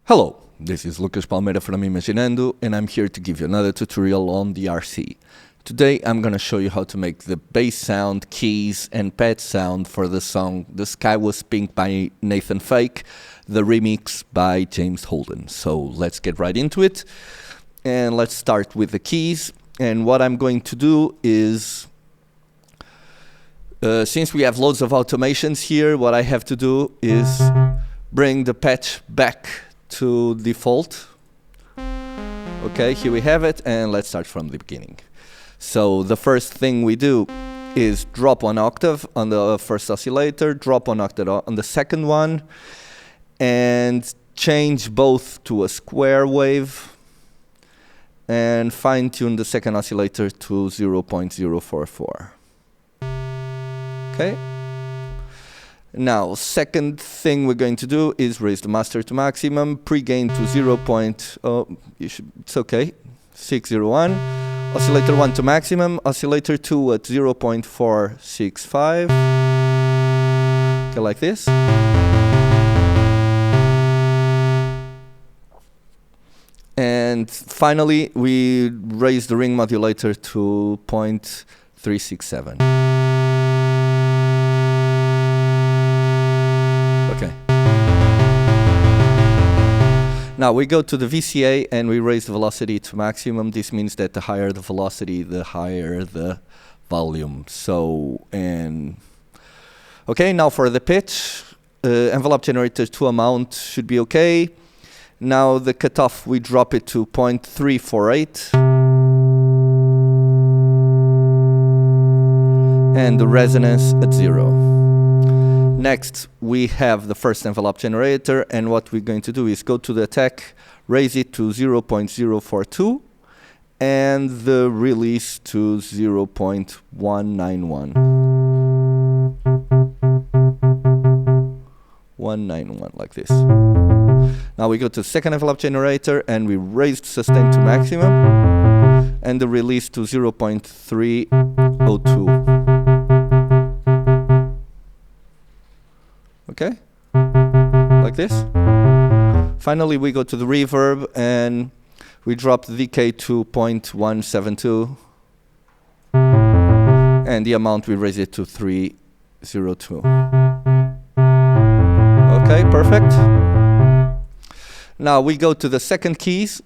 Hello, this is Lucas Palmeira from Imaginando, and I'm here to give you another tutorial on DRC. Today I'm gonna show you how to make the bass sound, keys, and pad sound for the song The Sky Was Pink by Nathan Fake, the remix by James Holden. So let's get right into it, and let's start with the keys. And what I'm going to do is, since we have loads of automations here, what I have to do is bring the patch back to default. Okay, here we have it, and let's start from the beginning. So the first thing we do is drop 1 octave on the first oscillator, drop 1 octave on the second one, and change both to a square wave, and fine-tune the second oscillator to 0.044. Okay. Now, second thing we're going to do is raise the master to maximum, pre-gain to 601, oscillator 1 to maximum, oscillator 2 at 0.465, okay, like this. And finally, we raise the ring modulator to 0.367. Okay. Now we go to the VCA and we raise the velocity to maximum. This means that the higher the velocity, the higher the volume. So, and okay, now for the pitch, envelope generator to amount should be okay. Now the cutoff, we drop it to 0.348. And the resonance at 0. Next, we have the first envelope generator, and what we're going to do is go to the attack, raise it to 0.042, and the release to 0.191. 191, like this. Now we go to the second envelope generator, and we raise the sustain to maximum, and the release to 0.302. Okay, like this. Finally, we go to the reverb and we drop the decay to 0.172, and the amount we raise it to 302. Okay, perfect. Now we go to the second keys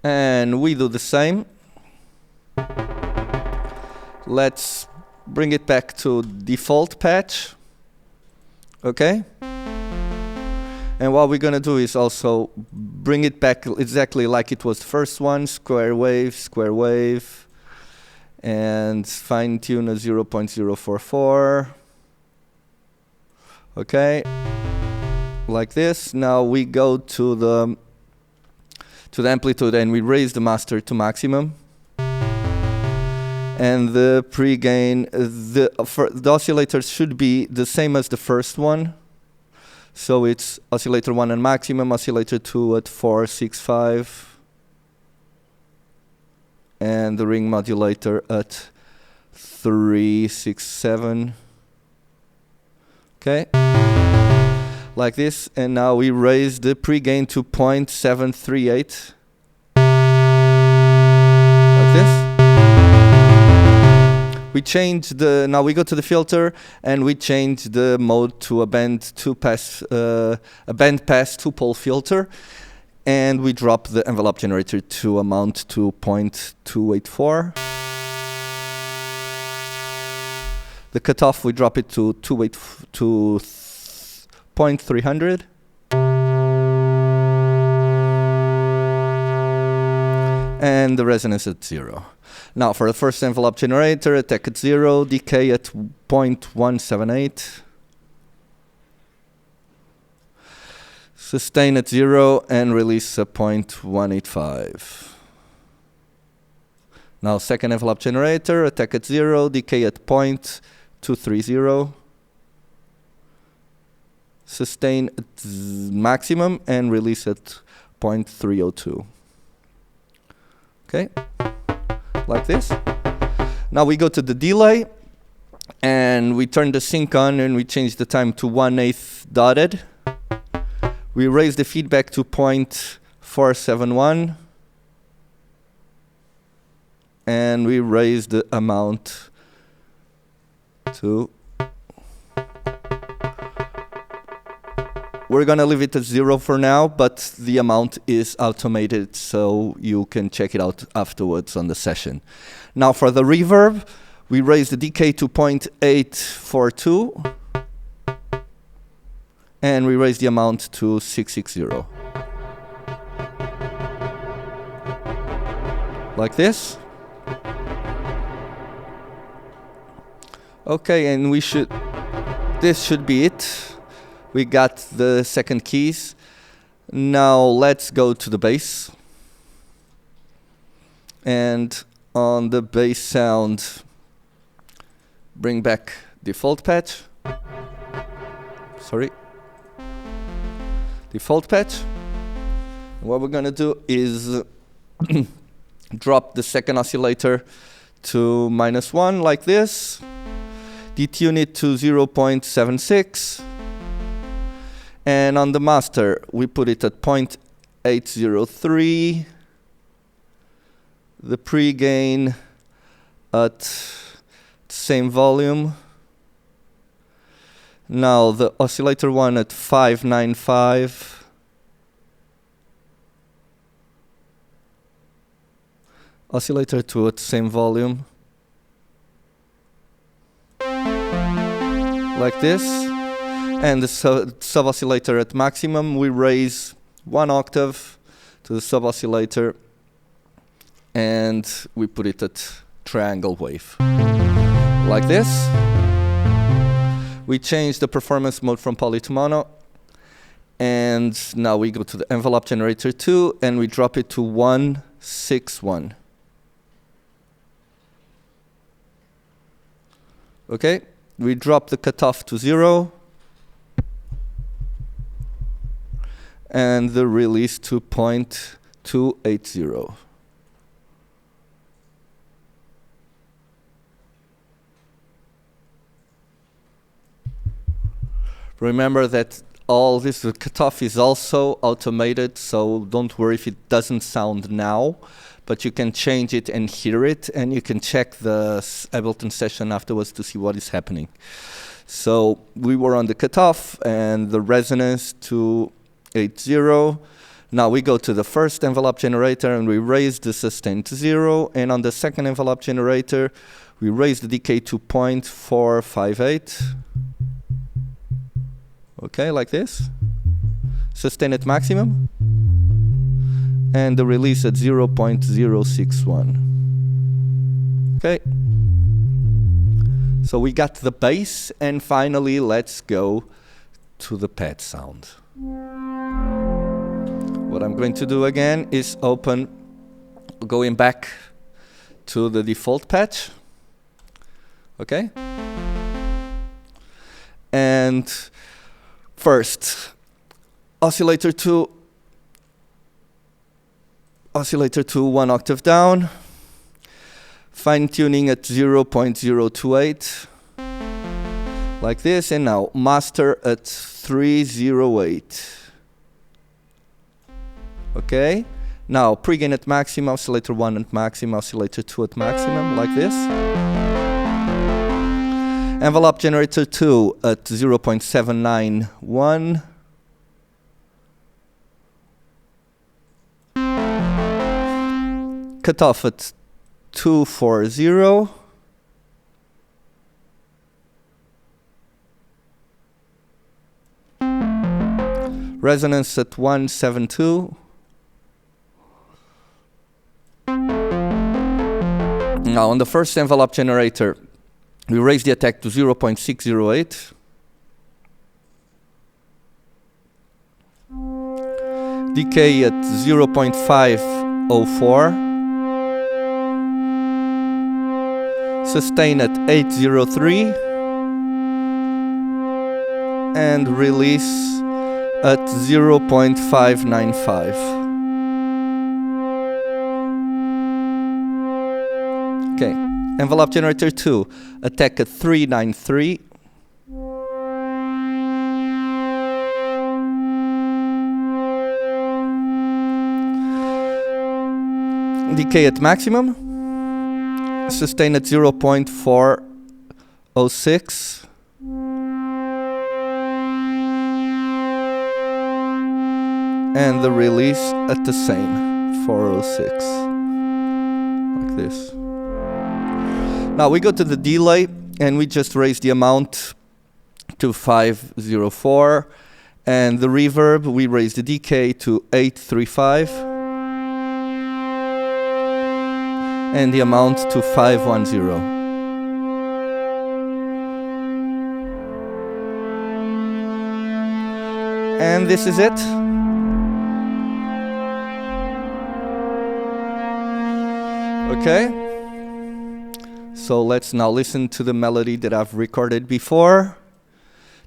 and we do the same. Let's bring it back to default patch. Okay, and what we're gonna do is also bring it back exactly like it was the first one, square wave, and fine tune at 0.044. Okay, like this. Now we go to the amplitude and we raise the master to maximum. And the pre-gain, the oscillators should be the same as the first one. So it's oscillator 1 at maximum, oscillator 2 at 465, and the ring modulator at 367. Okay, like this. And now we raise the pre-gain to 0.738, like this. We change the, now we go to the filter and we change the mode to a band pass 2-pole filter, and we drop the envelope generator to amount to 0.284. The cutoff, we drop it to 0.300. And the resonance at 0. Now for the first envelope generator, attack at 0, decay at 0.178, sustain at 0, and release at 0.185. Now second envelope generator, attack at 0, decay at 0.230, sustain at maximum, and release at 0.302. Okay, like this. Now we go to the delay and we turn the sync on and we change the time to 1/8 dotted. We raise the feedback to 0.471. And we raise the amount to... We're going to leave it at 0 for now, but the amount is automated, so you can check it out afterwards on the session. Now for the reverb, we raise the decay to 0.842, and we raise the amount to 660. Like this. Okay, and this should be it. We got the second keys. Now let's go to the bass. And on the bass sound, bring back default patch. Sorry. Default patch. What we're gonna do is drop the second oscillator to -1 like this. Detune it to 0.76. And on the master, we put it at 0.803. The pre-gain at same volume. Now the oscillator 1 at 595. Oscillator 2 at same volume. Like this. And the sub-oscillator at maximum, we raise 1 octave to the sub-oscillator and we put it at triangle wave. Like this. We change the performance mode from poly to mono. And now we go to the envelope generator 2 and we drop it to 161. Okay, we drop the cutoff to 0. And the release to 0.280. Remember that all this, the cutoff is also automated, so don't worry if it doesn't sound now, but you can change it and hear it, and you can check the Ableton session afterwards to see what is happening. So we were on the cutoff and the resonance to 80. Now we go to the first envelope generator and we raise the sustain to 0, and on the second envelope generator we raise the decay to 0.458. Okay, like this. Sustain at maximum. And the release at 0.061. Okay. So we got the bass, and finally let's go to the pad sound. What I'm going to do again is going back to the default patch. Okay? And first, oscillator 2, 1 octave down, fine tuning at 0.028, like this, and now master at 308. Okay, now pre-gain at maximum, oscillator 1 at maximum, oscillator 2 at maximum, like this. Envelope generator 2 at 0.791. Cutoff at 240. Resonance at 172. Now on the first envelope generator, we raise the attack to 0.608. Decay at 0.504. Sustain at 803. And release at 0.595. Okay, envelope generator 2, attack at 393. decay at maximum, sustain at 0.406, and the release at the same, 406, like this. Now we go to the delay, and we just raise the amount to 504, and the reverb, we raise the decay to 835, and the amount to 510. And this is it. Okay. So let's now listen to the melody that I've recorded before.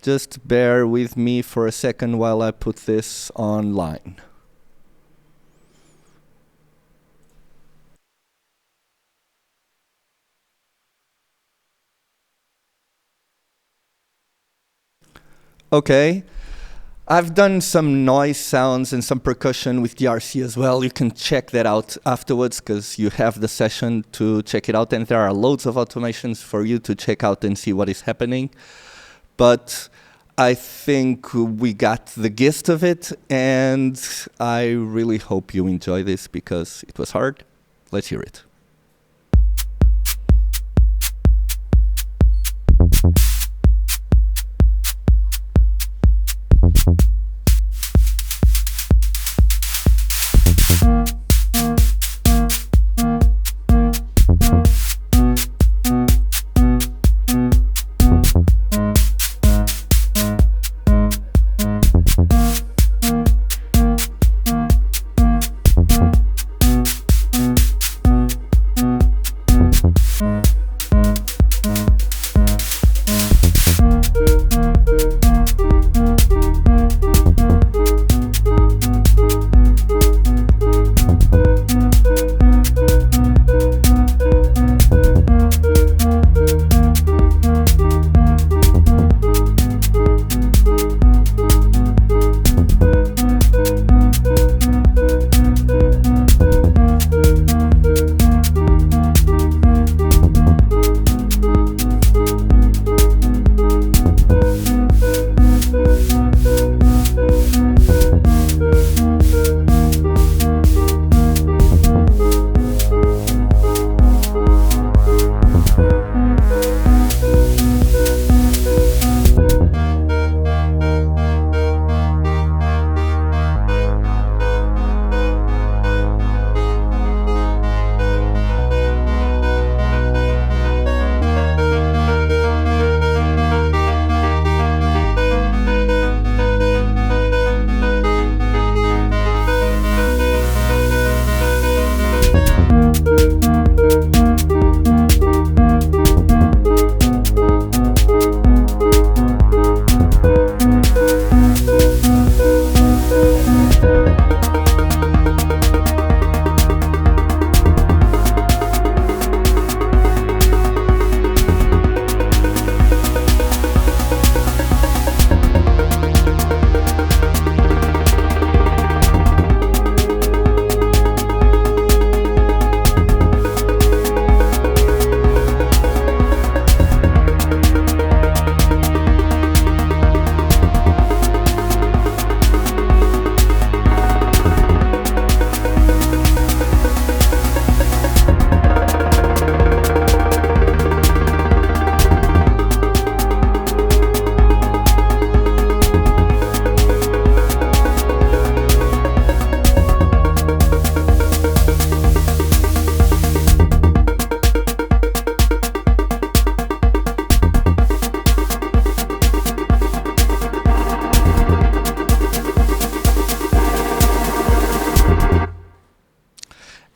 Just bear with me for a second while I put this online. Okay, I've done some noise sounds and some percussion with DRC as well. You can check that out afterwards because you have the session to check it out, and there are loads of automations for you to check out and see what is happening. But I think we got the gist of it, and I really hope you enjoy this because it was hard. Let's hear it.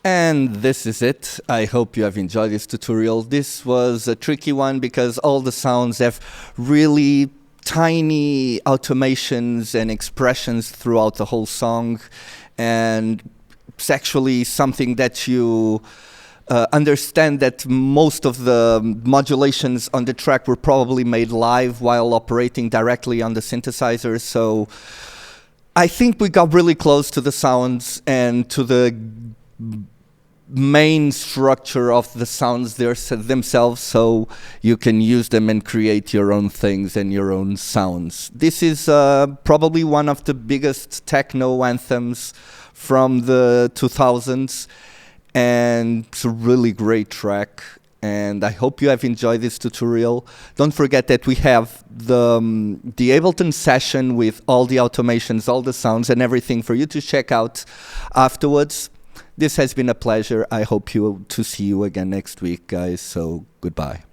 And this is it. I hope you have enjoyed this tutorial. This was a tricky one because all the sounds have really tiny automations and expressions throughout the whole song. And it's actually something that you understand that most of the modulations on the track were probably made live while operating directly on the synthesizer. So I think we got really close to the sounds and to the main structure of the sounds themselves, so you can use them and create your own things and your own sounds. This is probably one of the biggest techno anthems from the 2000s, and it's a really great track. And I hope you have enjoyed this tutorial. Don't forget that we have the Ableton session with all the automations, all the sounds and everything for you to check out afterwards. This has been a pleasure. I hope to see you again next week, guys. So goodbye.